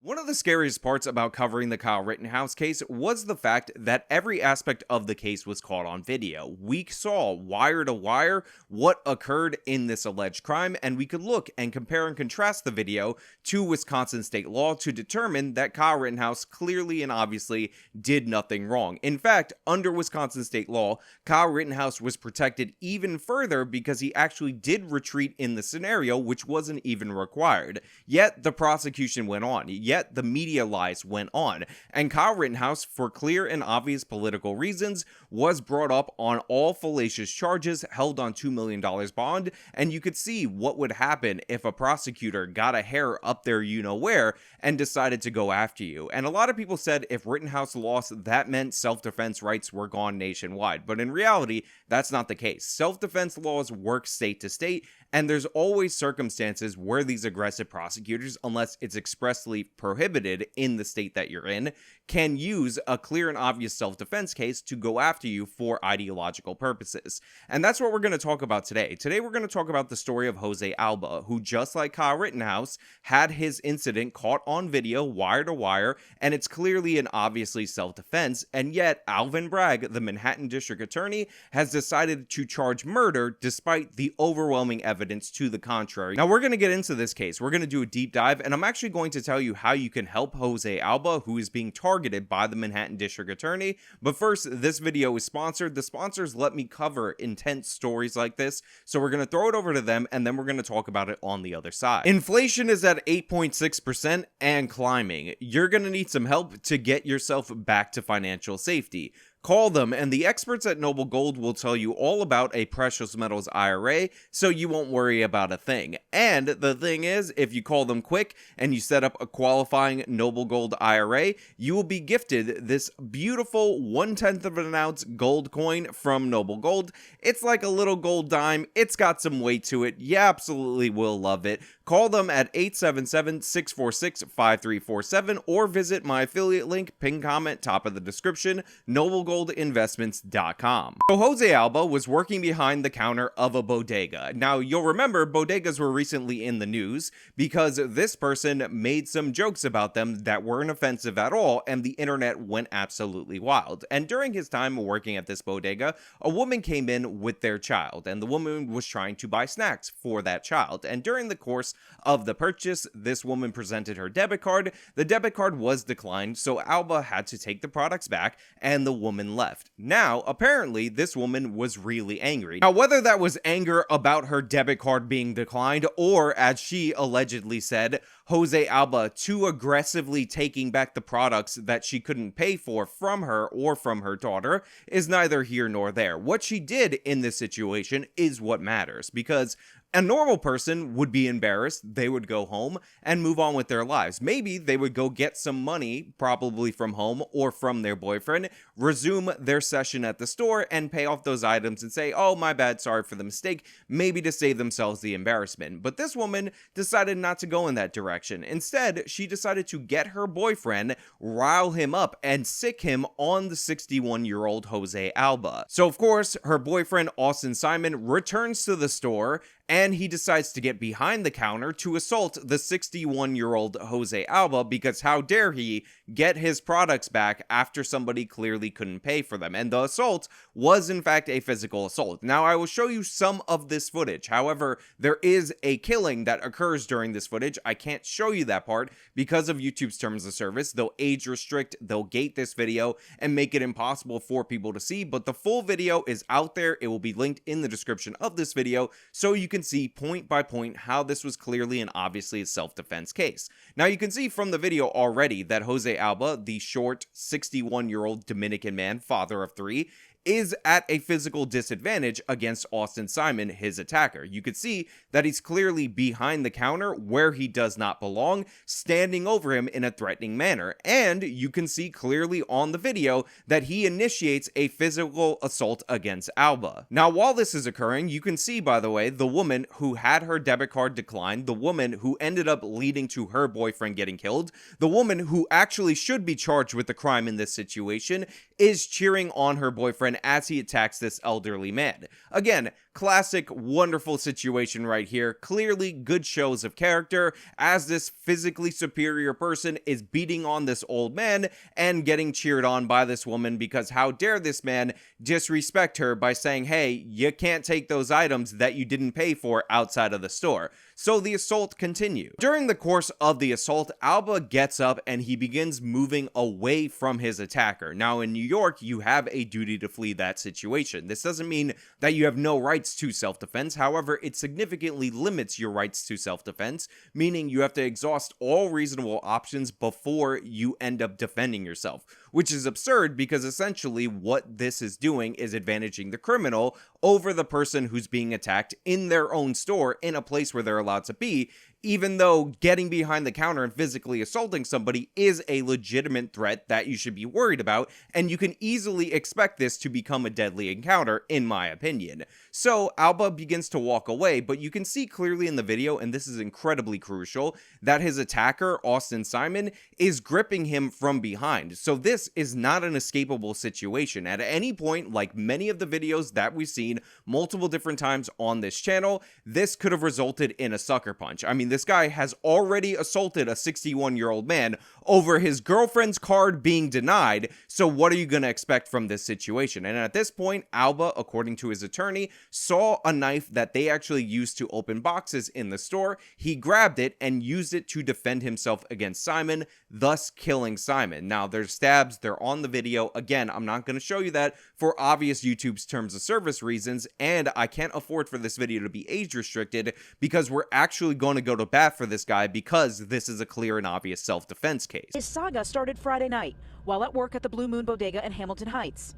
One of the scariest parts about covering the Kyle Rittenhouse case was the fact that every aspect of the case was caught on video. We saw wire to wire what occurred in this alleged crime, and we could look and compare and contrast the video to Wisconsin state law to determine that Kyle Rittenhouse clearly and obviously did nothing wrong. In fact, under Wisconsin state law, Kyle Rittenhouse was protected even further because he actually did retreat in the scenario, which wasn't even required. Yet the prosecution went on. Yet the media lies went on, and Kyle Rittenhouse, for clear and obvious political reasons, was brought up on all fallacious charges, held on $2 million bond, and you could see what would happen if a prosecutor got a hair up there you-know-where and decided to go after you. And a lot of people said if Rittenhouse lost, that meant self-defense rights were gone nationwide, but in reality, that's not the case. Self-defense laws work state to state, and there's always circumstances where these aggressive prosecutors, unless it's expressly prohibited in the state that you're in, can use a clear and obvious self-defense case to go after you for ideological purposes. And that's what we're going to talk about today. Today we're going to talk about the story of Jose Alba, who, just like Kyle Rittenhouse, had his incident caught on video, wire to wire, and it's clearly and obviously self-defense, and yet Alvin Bragg, the Manhattan District Attorney, has decided to charge murder despite the overwhelming evidence to the contrary. Now we're going to get into this case. We're going to do a deep dive, and I'm actually going to tell you how you can help Jose Alba, who is being targeted by the Manhattan District Attorney. But first, this video is sponsored. The sponsors let me cover intense stories like this, so we're going to throw it over to them, and then we're going to talk about it on the other side. Inflation is at 8.6% and climbing. You're going to need some help to get yourself back to financial safety. Call them, and the experts at Noble Gold will tell you all about a precious metals IRA, so you won't worry about a thing. And the thing is, if you call them quick and you set up a qualifying Noble Gold IRA, you will be gifted this beautiful 1/10 of an ounce gold coin from Noble Gold. It's like a little gold dime. It's got some weight to it. You absolutely will love it. Call them at 877-646-5347 or visit my affiliate link, pin comment, top of the description, noblegoldinvestments.com. So Jose Alba was working behind the counter of a bodega. Now, you'll remember bodegas were recently in the news because this person made some jokes about them that weren't offensive at all, and the internet went absolutely wild. And during his time working at this bodega, a woman came in with their child, and the woman was trying to buy snacks for that child. And during the course of the purchase, this woman presented her debit card. The debit card was declined, so Alba had to take the products back, and the woman left. Now, apparently, this woman was really angry. Now, whether that was anger about her debit card being declined, or, as she allegedly said, Jose Alba too aggressively taking back the products that she couldn't pay for from her or from her daughter, is neither here nor there. What she did in this situation is what matters, because a normal person would be embarrassed, they would go home and move on with their lives. Maybe they would go get some money, probably from home or from their boyfriend, resume their session at the store and pay off those items and say, oh, my bad, sorry for the mistake, maybe to save themselves the embarrassment. But this woman decided not to go in that direction. Instead, she decided to get her boyfriend, rile him up, and sick him on the 61-year-old Jose Alba. So, of course, her boyfriend, Austin Simon, returns to the store, and he decides to get behind the counter to assault the 61-year-old Jose Alba, because how dare he get his products back after somebody clearly couldn't pay for them. And the assault was in fact a physical assault. Now, I will show you some of this footage. However, there is a killing that occurs during this footage. I can't show you that part because of YouTube's terms of service. They'll age restrict, they'll gate this video and make it impossible for people to see, but the full video is out there. It will be linked in the description of this video, so you can see point by point how this was clearly and obviously a self-defense case. Now, you can see from the video already that Jose Alba, the short 61-year-old Dominican man, father of three, is at a physical disadvantage against Austin Simon, his attacker. You could see that he's clearly behind the counter where he does not belong, standing over him in a threatening manner. And you can see clearly on the video that he initiates a physical assault against Alba. Now, while this is occurring, you can see, by the way, the woman who had her debit card declined, the woman who ended up leading to her boyfriend getting killed, the woman who actually should be charged with the crime in this situation, is cheering on her boyfriend as he attacks this elderly man. Again, Classic, wonderful situation right here. Clearly good shows of character as this physically superior person is beating on this old man and getting cheered on by this woman because how dare this man disrespect her by saying, hey, you can't take those items that you didn't pay for outside of the store. So the assault continued. During the course of the assault, Alba gets up and he begins moving away from his attacker. Now in New York, you have a duty to flee that situation. This doesn't mean that you have no rights to self-defense. However, it significantly limits your rights to self-defense, meaning you have to exhaust all reasonable options before you end up defending yourself, which is absurd because essentially what this is doing is advantaging the criminal over the person who's being attacked in their own store in a place where they're allowed to be, even though getting behind the counter and physically assaulting somebody is a legitimate threat that you should be worried about, and you can easily expect this to become a deadly encounter, in my opinion. So Alba begins to walk away, but you can see clearly in the video, and this is incredibly crucial, that his attacker, Austin Simon, is gripping him from behind. So this is not an escapable situation. At any point, like many of the videos that we've seen multiple different times on this channel, this could have resulted in a sucker punch. I mean, this guy has already assaulted a 61-year-old man over his girlfriend's card being denied, so what are you going to expect from this situation? And at this point, Alba, according to his attorney, saw a knife that they actually used to open boxes in the store. He grabbed it and used it to defend himself against Simon, thus killing Simon. Now, there's stabs, they're on the video. Again, I'm not going to show you that for obvious YouTube's terms of service reasons, and I can't afford for this video to be age restricted because we're actually going to go to bat for this guy because this is a clear and obvious self-defense case. His saga started Friday night while at work at the Blue Moon Bodega in Hamilton Heights.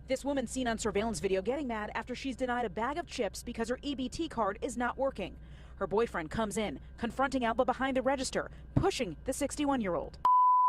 This woman seen on surveillance video getting mad after she's denied a bag of chips because her EBT card is not working. Her boyfriend comes in, confronting Alba behind the register, pushing the 61-year-old.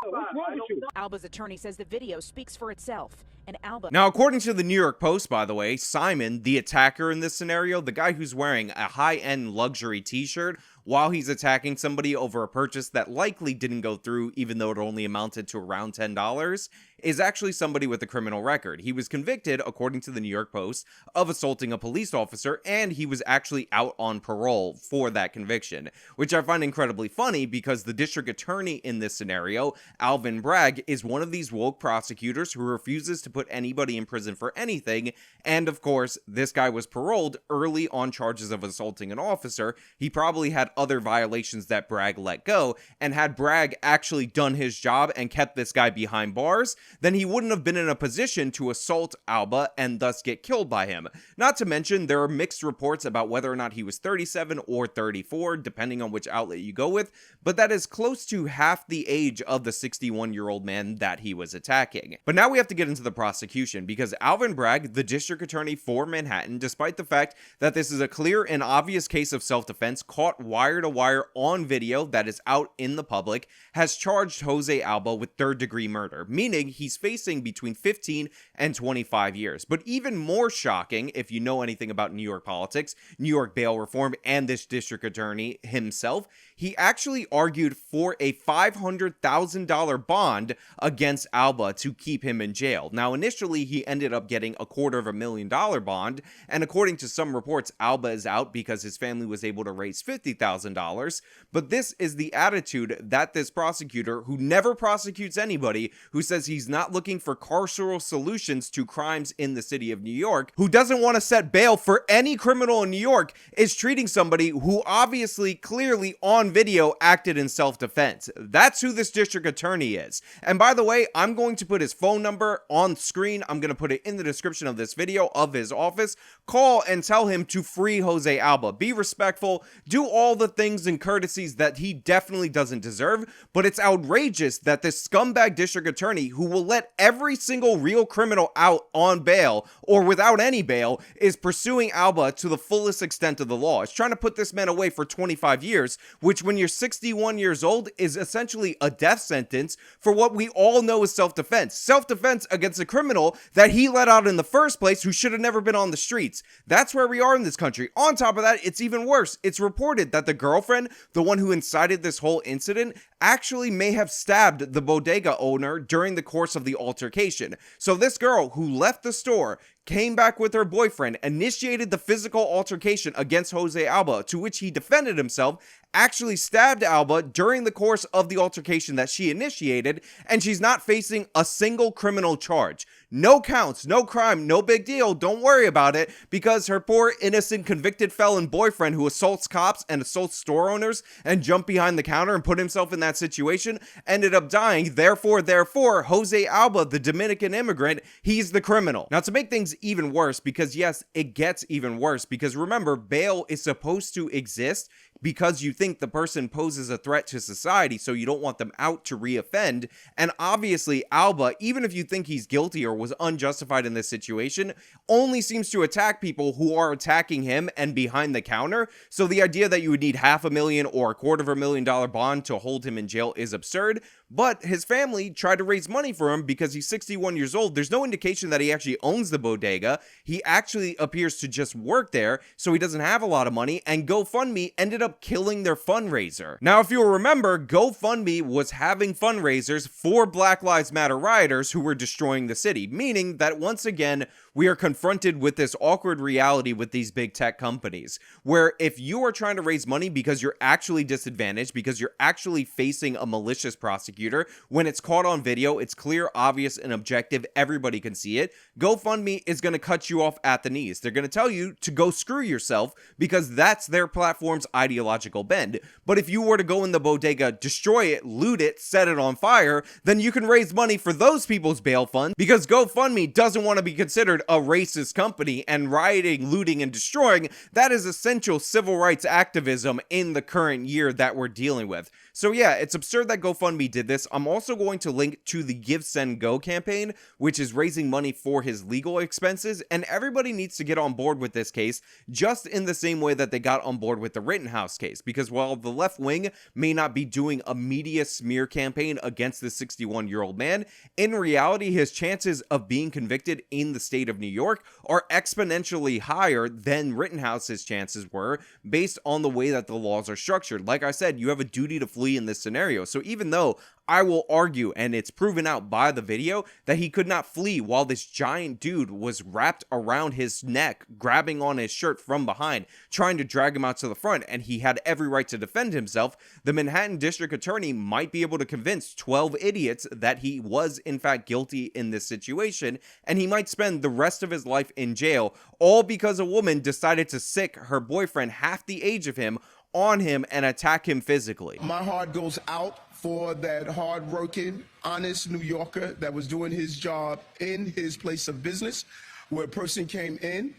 What's wrong with you? Alba's attorney says the video speaks for itself, and Alba... Now, according to the New York Post, by the way, Simon, the attacker in this scenario, the guy who's wearing a high-end luxury t-shirt while he's attacking somebody over a purchase that likely didn't go through, even though it only amounted to around $10, is actually somebody with a criminal record. He was convicted, according to the New York Post, of assaulting a police officer, and he was actually out on parole for that conviction, which I find incredibly funny because the district attorney in this scenario, Alvin Bragg, is one of these woke prosecutors who refuses to put anybody in prison for anything, and of course, this guy was paroled early on charges of assaulting an officer. He probably had other violations that Bragg let go, and had Bragg actually done his job and kept this guy behind bars, then he wouldn't have been in a position to assault Alba and thus get killed by him. Not to mention, there are mixed reports about whether or not he was 37 or 34, depending on which outlet you go with, but that is close to half the age of the 61-year-old man that he was attacking. But now we have to get into the prosecution, because Alvin Bragg, the district attorney for Manhattan, despite the fact that this is a clear and obvious case of self-defense caught wire-to-wire on video that is out in the public, has charged Jose Alba with third-degree murder, meaning he's facing between 15 and 25 years. But even more shocking, if you know anything about New York politics, New York bail reform, and this district attorney himself, he actually argued for a $500,000 bond against Alba to keep him in jail. Now, initially, he ended up getting a $250,000 bond, and according to some reports, Alba is out because his family was able to raise $50,000, but this is the attitude that this prosecutor, who never prosecutes anybody, who says he's not looking for carceral solutions to crimes in the city of New York, who doesn't want to set bail for any criminal in New York, is treating somebody who obviously, clearly on video acted in self-defense. That's who this district attorney is. And by the way, I'm going to put his phone number on screen. I'm going to put it in the description of this video of his office. Call and tell him to free Jose Alba. Be respectful. Do all the things and courtesies that he definitely doesn't deserve. But it's outrageous that this scumbag district attorney, who will let every single real criminal out on bail or without any bail, is pursuing Alba to the fullest extent of the law. It's trying to put this man away for 25 years, which when you're 61 years old is essentially a death sentence for what we all know is self-defense. Self-defense against a criminal that he let out in the first place who should have never been on the streets. That's where we are in this country. On top of that, it's even worse. It's reported that the girlfriend, the one who incited this whole incident, actually may have stabbed the bodega owner during the course of the altercation. So this girl who left the store, came back with her boyfriend, initiated the physical altercation against Jose Alba, to which he defended himself, actually stabbed Alba during the course of the altercation that she initiated, and she's not facing a single criminal charge. No counts, no crime, no big deal, don't worry about it, because her poor innocent convicted felon boyfriend who assaults cops and assaults store owners and jumped behind the counter and put himself in that situation ended up dying. Therefore, Jose Alba, the Dominican immigrant, he's the criminal. Now, to make things even worse, because yes, it gets even worse, because remember, bail is supposed to exist because you think the person poses a threat to society, so you don't want them out to reoffend. And obviously, Alba, even if you think he's guilty or was unjustified in this situation, only seems to attack people who are attacking him and behind the counter. So the idea that you would need $500,000 or $250,000 bond to hold him in jail is absurd. But his family tried to raise money for him because he's 61 years old. There's no indication that he actually owns the bodega. He actually appears to just work there, so he doesn't have a lot of money, and GoFundMe ended up killing their fundraiser. Now, if you'll remember, GoFundMe was having fundraisers for Black Lives Matter rioters who were destroying the city, meaning that once again, we are confronted with this awkward reality with these big tech companies, where if you are trying to raise money because you're actually disadvantaged, because you're actually facing a malicious prosecutor, when it's caught on video, it's clear, obvious, and objective, everybody can see it, GoFundMe is going to cut you off at the knees. They're going to tell you to go screw yourself because that's their platform's ideological bend. But if you were to go in the bodega, destroy it, loot it, set it on fire, then you can raise money for those people's bail fund, because GoFundMe doesn't want to be considered a racist company, and rioting, looting, and destroying, that is essential civil rights activism in the current year that we're dealing with. So yeah, it's absurd that GoFundMe did this. I'm also going to link to the Give, Send, Go campaign, which is raising money for his legal expenses, and everybody needs to get on board with this case, just in the same way that they got on board with the Rittenhouse case, because while the left wing may not be doing a media smear campaign against the 61-year-old man, in reality, his chances of being convicted in the state of New York are exponentially higher than Rittenhouse's chances were, based on the way that the laws are structured. Like I said, you have a duty to flee in this scenario. So even though I will argue, and it's proven out by the video, that he could not flee while this giant dude was wrapped around his neck, grabbing on his shirt from behind, trying to drag him out to the front, and he had every right to defend himself, the Manhattan District Attorney might be able to convince 12 idiots that he was in fact guilty in this situation, and he might spend the rest of his life in jail, all because a woman decided to sick her boyfriend half the age of him on him and attack him physically. My heart goes out for that hard-working, honest New Yorker that was doing his job in his place of business, where a person came in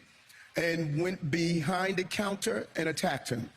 and went behind the counter and attacked him.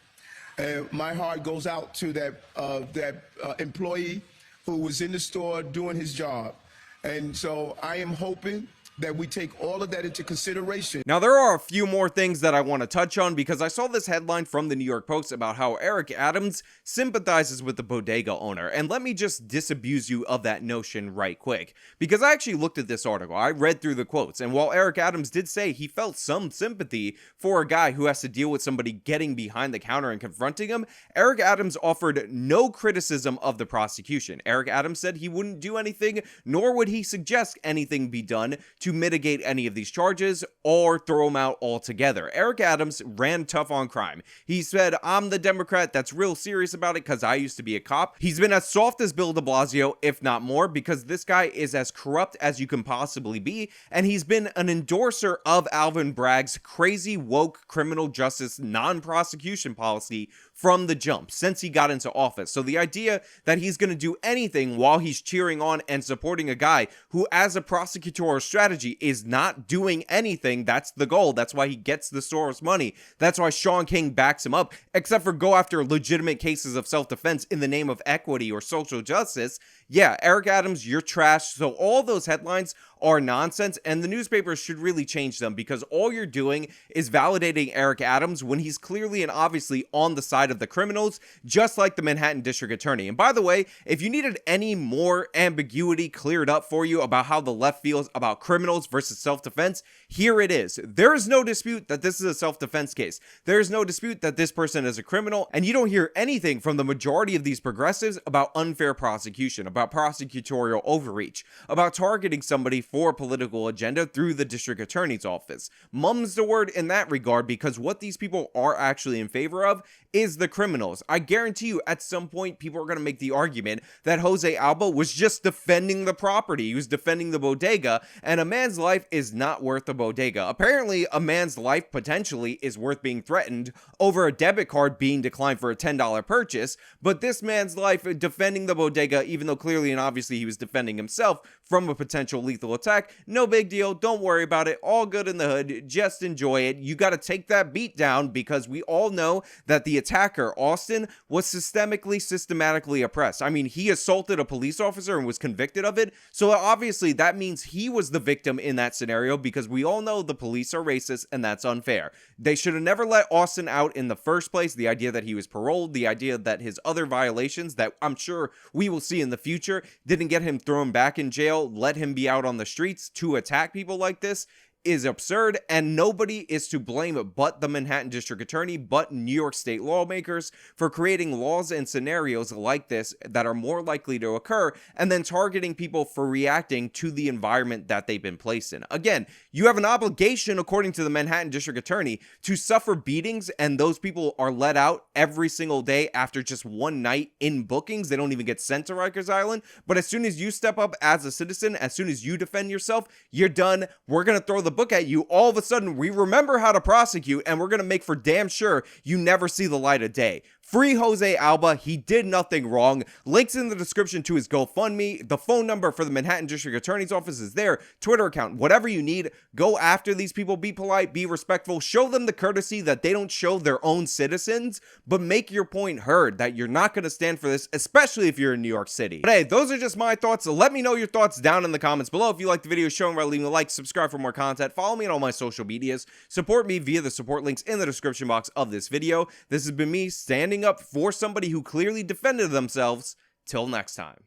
My heart goes out to that employee who was in the store doing his job. And so I am hoping that we take all of that into consideration. Now, there are a few more things that I want to touch on, because I saw this headline from the New York Post about how Eric Adams sympathizes with the bodega owner, and let me just disabuse you of that notion right quick, because I actually looked at this article, I read through the quotes, and while Eric Adams did say he felt some sympathy for a guy who has to deal with somebody getting behind the counter and confronting him, Eric Adams offered no criticism of the prosecution. Eric Adams said he wouldn't do anything, nor would he suggest anything be done to mitigate any of these charges or throw them out altogether. Eric Adams ran tough on crime. He said, I'm the Democrat that's real serious about it because I used to be a cop. He's been as soft as Bill de Blasio, if not more, because this guy is as corrupt as you can possibly be, and he's been an endorser of Alvin Bragg's crazy woke criminal justice non-prosecution policy from the jump, since he got into office. So the idea that he's going to do anything while he's cheering on and supporting a guy who, as a prosecutorial strategy, is not doing anything, that's the goal. That's why he gets the Soros money. That's why Sean King backs him up, except for go after legitimate cases of self-defense in the name of equity or social justice. Yeah, Eric Adams, you're trash. So all those headlines are nonsense, and the newspapers should really change them, because all you're doing is validating Eric Adams when he's clearly and obviously on the side of the criminals, just like the Manhattan District Attorney. And by the way, if you needed any more ambiguity cleared up for you about how the left feels about criminals versus self-defense, here it is. There is no dispute that this is a self-defense case. There is no dispute that this person is a criminal, and you don't hear anything from the majority of these progressives about unfair prosecution, about prosecutorial overreach, about targeting somebody for a political agenda through the district attorney's office. Mum's the word in that regard, because what these people are actually in favor of is the criminals. I guarantee you at some point people are going to make the argument that Jose Alba was just defending the property. He was defending the bodega, and a man's life is not worth a bodega. Apparently, a man's life potentially is worth being threatened over a debit card being declined for a $10 purchase, but this man's life defending the bodega, even though clearly and obviously he was defending himself from a potential lethal attack, no big deal. Don't worry about it. All good in the hood. Just enjoy it. You got to take that beat down, because we all know that the attacker, Austin, was systematically oppressed. I mean, he assaulted a police officer and was convicted of it. So obviously that means he was the victim in that scenario, because we all know the police are racist and that's unfair. They should have never let Austin out in the first place. The idea that he was paroled, the idea that his other violations that I'm sure we will see in the future didn't get him thrown back in jail, let him be out on the streets to attack people like this, is absurd, and nobody is to blame but the Manhattan District Attorney, but New York State lawmakers for creating laws and scenarios like this that are more likely to occur, and then targeting people for reacting to the environment that they've been placed in. Again, you have an obligation, according to the Manhattan District Attorney, to suffer beatings, and those people are let out every single day after just one night in bookings. They don't even get sent to Rikers Island. But as soon as you step up as a citizen, as soon as you defend yourself, you're done. We're going to throw the book at you. All of a sudden, we remember how to prosecute, and we're going to make for damn sure you never see the light of day. Free Jose Alba. He did nothing wrong. Links in the description to his GoFundMe. The phone number for the Manhattan District Attorney's office is there. Twitter account. Whatever you need. Go after these people. Be polite. Be respectful. Show them the courtesy that they don't show their own citizens. But make your point heard that you're not going to stand for this, especially if you're in New York City. But hey, those are just my thoughts. So let me know your thoughts down in the comments below. If you like the video, show them by leaving a like, subscribe for more content. Follow me on all my social medias. Support me via the support links in the description box of this video. This has been me standing up for somebody who clearly defended themselves. Till next time.